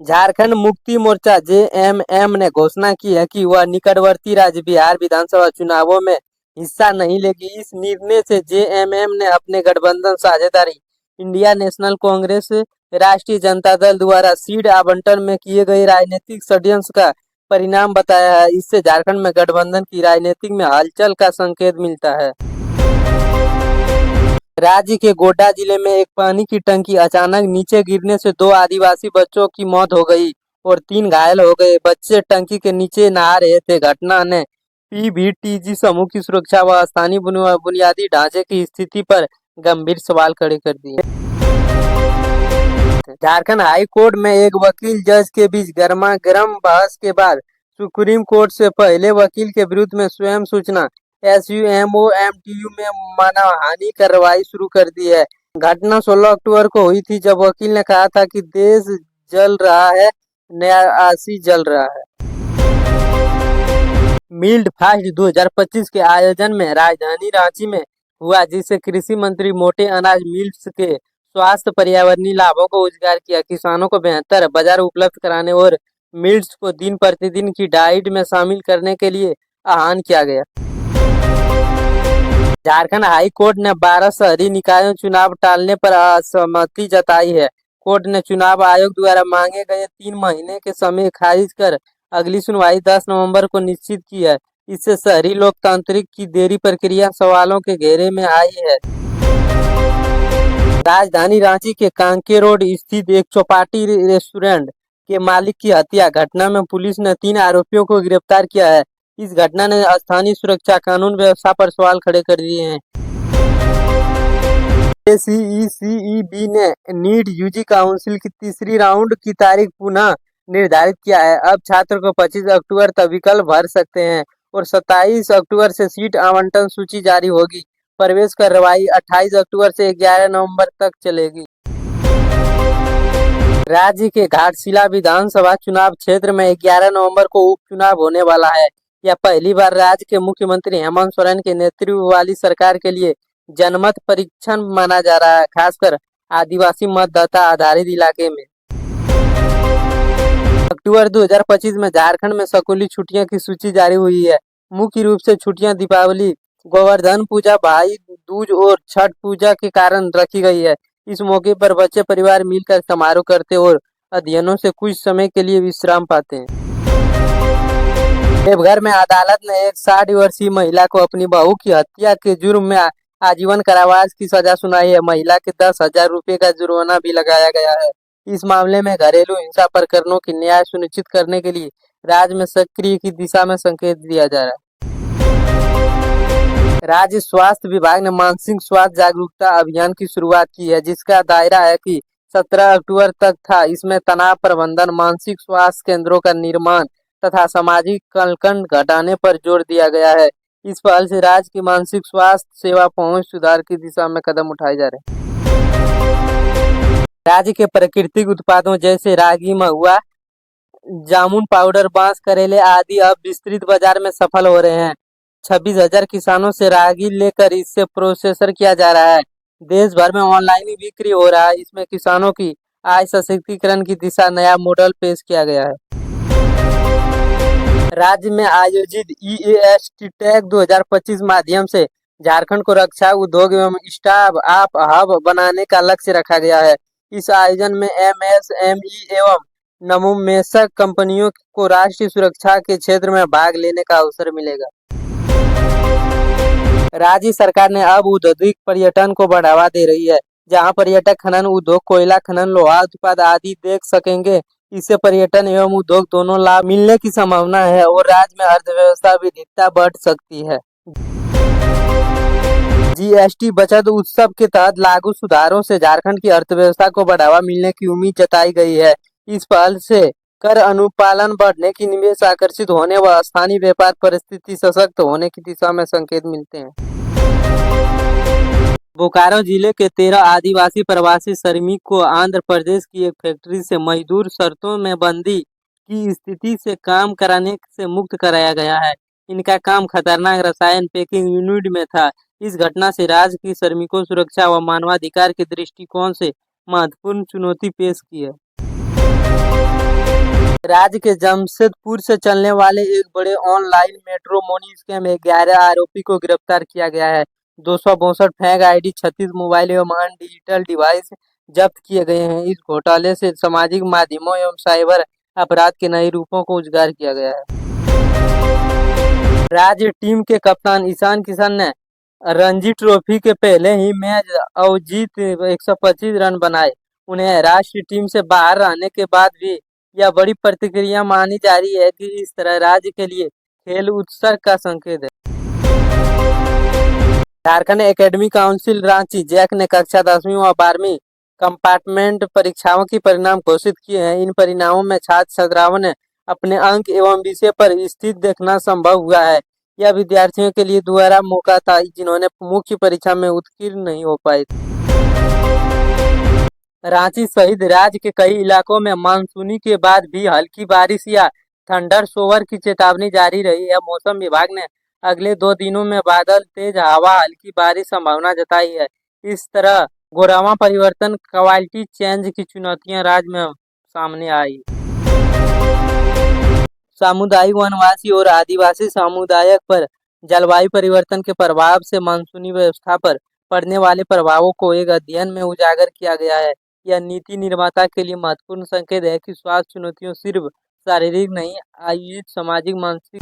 Jharkhand Mukti Morcha JMM ने घोषणा की है कि वह निकटवर्ती राज्य बिहार विधानसभा चुनावों में हिस्सा नहीं लेगी। इस निर्णय से जेएमएम ने अपने गठबंधन साझेदारी इंडिया नेशनल कांग्रेस राष्ट्रीय जनता दल द्वारा सीट आवंटन में किए गए राजनीतिक षड्यंत्र का परिणाम बताया है। इससे झारखंड में गठबंधन की राजनीतिक में हलचल का संकेत मिलता है। राज्य के गोड्डा जिले में एक पानी की टंकी अचानक नीचे गिरने से 2 आदिवासी बच्चों की मौत हो गई और 3 घायल हो गए। बच्चे टंकी के नीचे नहा रहे थे। घटना ने पीवीटीजी समूह की सुरक्षा व स्थानीय बुनियादी ढांचे की स्थिति पर गंभीर सवाल खड़े कर दिए। झारखंड हाई कोर्ट में एक वकील जज के बीच गर्मा गर्म बहस के बाद सुप्रीम कोर्ट से पहले वकील के विरुद्ध में स्वयं सूचना SUMOMTU में मानहानि कार्रवाई शुरू कर दी है। घटना 16 अक्टूबर को हुई थी, जब वकील ने कहा था कि देश जल रहा है, न्यासी जल रहा है। मिल्ड फास्ट 2025 के आयोजन में राजधानी रांची में हुआ, जिससे कृषि मंत्री मोटे अनाज मिल्स के स्वास्थ्य पर्यावरणीय लाभों को उजागर किया। किसानों को बेहतर बाजार उपलब्ध कराने और मिल्स को दिन प्रतिदिन की डाइट में शामिल करने के लिए आह्वान किया गया। झारखंड हाई कोर्ट ने 12 शहरी निकायों चुनाव टालने पर असहमति जताई है। कोर्ट ने चुनाव आयोग द्वारा मांगे गए 3 महीने के समय खारिज कर अगली सुनवाई 10 नवंबर को निश्चित की है। इससे शहरी लोकतांत्रिक की देरी प्रक्रिया सवालों के घेरे में आई है। राजधानी रांची के कांके रोड स्थित एक चौपाटी रेस्टोरेंट के मालिक की हत्या घटना में पुलिस ने 3 आरोपियों को गिरफ्तार किया है। इस घटना ने स्थानीय सुरक्षा कानून व्यवस्था पर सवाल खड़े कर दिए हैं। CECEB ने नीट यूजी काउंसिल की तीसरी राउंड की तारीख पुनः निर्धारित किया है। अब छात्र को 25 अक्टूबर तक विकल्प भर सकते हैं और 27 अक्टूबर से सीट आवंटन सूची जारी होगी। प्रवेश कार्रवाई 28 अक्टूबर से 11 नवंबर तक चलेगी। राज्य के घाटशिला विधानसभा चुनाव क्षेत्र में 11 नवंबर को उपचुनाव होने वाला है। यह पहली बार राज्य के मुख्यमंत्री हेमंत सोरेन के नेतृत्व वाली सरकार के लिए जनमत परीक्षण माना जा रहा है, खासकर आदिवासी मतदाता आधारित इलाके में। अक्टूबर 2025 में झारखंड में स्कूली छुट्टियों की सूची जारी हुई है। मुख्य रूप से छुट्टियां दीपावली, गोवर्धन पूजा, भाई दूज और छठ पूजा के कारण रखी गई है। इस मौके पर बच्चे परिवार मिलकर समारोह करते और अध्ययनों से कुछ समय के लिए विश्राम पाते हैं। देवघर में अदालत ने एक 60 वर्षीय महिला को अपनी बहू की हत्या के जुर्म में आजीवन कारावास की सजा सुनाई है। महिला के 10,000 रुपये का जुर्माना भी लगाया गया है। इस मामले में घरेलू हिंसा प्रकरणों की न्याय सुनिश्चित करने के लिए राज्य में सक्रिय की दिशा में संकेत दिया जा रहा है। राज्य स्वास्थ्य विभाग ने मानसिक स्वास्थ्य जागरूकता अभियान की शुरुआत की है, जिसका दायरा है कि 17 अक्टूबर तक था। इसमें तनाव प्रबंधन, मानसिक स्वास्थ्य केंद्रों का निर्माण तथा सामाजिक कलंक घटाने पर जोर दिया गया है। इस पहल से राज्य की मानसिक स्वास्थ्य सेवा पहुंच सुधार की दिशा में कदम उठाए जा रहे हैं। राज्य के प्राकृतिक उत्पादों जैसे रागी, महुआ, जामुन पाउडर, बांस, करेले आदि अब विस्तृत बाजार में सफल हो रहे हैं। 26,000 किसानों से रागी लेकर इससे प्रोसेसर किया जा रहा है। देश भर में ऑनलाइन बिक्री हो रहा है। इसमें किसानों की आय सशक्तिकरण की दिशा नया मॉडल पेश किया गया है। राज्य में आयोजित EASTTEC 2025 माध्यम से झारखंड को रक्षा उद्योग एवं स्टार्टअप हब बनाने का लक्ष्य रखा गया है। इस आयोजन में MSME एवं नवोन्मेषक कंपनियों को राष्ट्रीय सुरक्षा के क्षेत्र में भाग लेने का अवसर मिलेगा। राज्य सरकार ने अब औद्योगिक पर्यटन को बढ़ावा दे रही है, जहां पर्यटक खनन उद्योग, कोयला खनन, लोहा उत्पाद आदि देख सकेंगे। इससे पर्यटन एवं उद्योग दोनों लाभ मिलने की संभावना है और राज्य में अर्थव्यवस्था विविधता बढ़ सकती है। GST बचत उत्सव के तहत लागू सुधारों से झारखंड की अर्थव्यवस्था को बढ़ावा मिलने की उम्मीद जताई गई है। इस पहल से कर अनुपालन बढ़ने की, निवेश आकर्षित होने व स्थानीय व्यापार परिस्थिति सशक्त होने की दिशा में संकेत मिलते हैं। बोकारो जिले के 13 आदिवासी प्रवासी श्रमिक को आंध्र प्रदेश की एक फैक्ट्री से मजदूर शर्तों में बंदी की स्थिति से काम कराने से मुक्त कराया गया है। इनका काम खतरनाक रसायन पैकिंग यूनिट में था। इस घटना से राज्य की श्रमिकों सुरक्षा व मानवाधिकार के दृष्टिकोण से महत्वपूर्ण चुनौती पेश की है। राज्य के जमशेदपुर से चलने वाले एक बड़े ऑनलाइन मेट्रो मनी स्कैम में 11 आरोपी को गिरफ्तार किया गया है। 262 फेक आईडी, 36 मोबाइल एवं अन्य डिजिटल डिवाइस जब्त किए गए हैं। इस घोटाले से सामाजिक माध्यमों एवं साइबर अपराध के नए रूपों को उजागर किया गया है। राज्य टीम के कप्तान ईशान किशन ने रणजी ट्रॉफी के पहले ही मैच अविजित 125 रन बनाए। उन्हें राष्ट्रीय टीम से बाहर रहने के बाद भी यह बड़ी प्रतिक्रिया मानी जा रही है कि इस तरह राज्य के लिए खेल उत्सव का संकेत है। Jharkhand academy council Ranchi JAC ने कक्षा 10वीं व 12वीं कंपार्टमेंट परीक्षाओं की परिणाम घोषित किए हैं। इन परिणामों में छात्र छात्राओं ने अपने अंक एवं विषय पर स्थिति देखना संभव हुआ है। यह विद्यार्थियों के लिए दोबारा मौका था जिन्होंने मुख्य परीक्षा में उत्तीर्ण नहीं हो पाए। रांची सहित राज्य के कई इलाकों में मानसूनी के बाद भी हल्की बारिश या थंडर शोवर की चेतावनी जारी रही है। मौसम विभाग ने अगले 2 दिनों में बादल, तेज हवा, हल्की बारिश संभावना जताई है। इस तरह गोरावा परिवर्तन, क्वालिटी चेंज की चुनौतियां राज्य में सामने आई। सामुदायिक वनवासी और आदिवासी समुदाय पर जलवायु परिवर्तन के प्रभाव से मानसूनी व्यवस्था पर पड़ने वाले प्रभावों को एक अध्ययन में उजागर किया गया है। यह नीति निर्माता के लिए महत्वपूर्ण संकेत है कि स्वास्थ्य चुनौतियों सिर्फ शारीरिक नहीं, आयोजित सामाजिक, मानसिक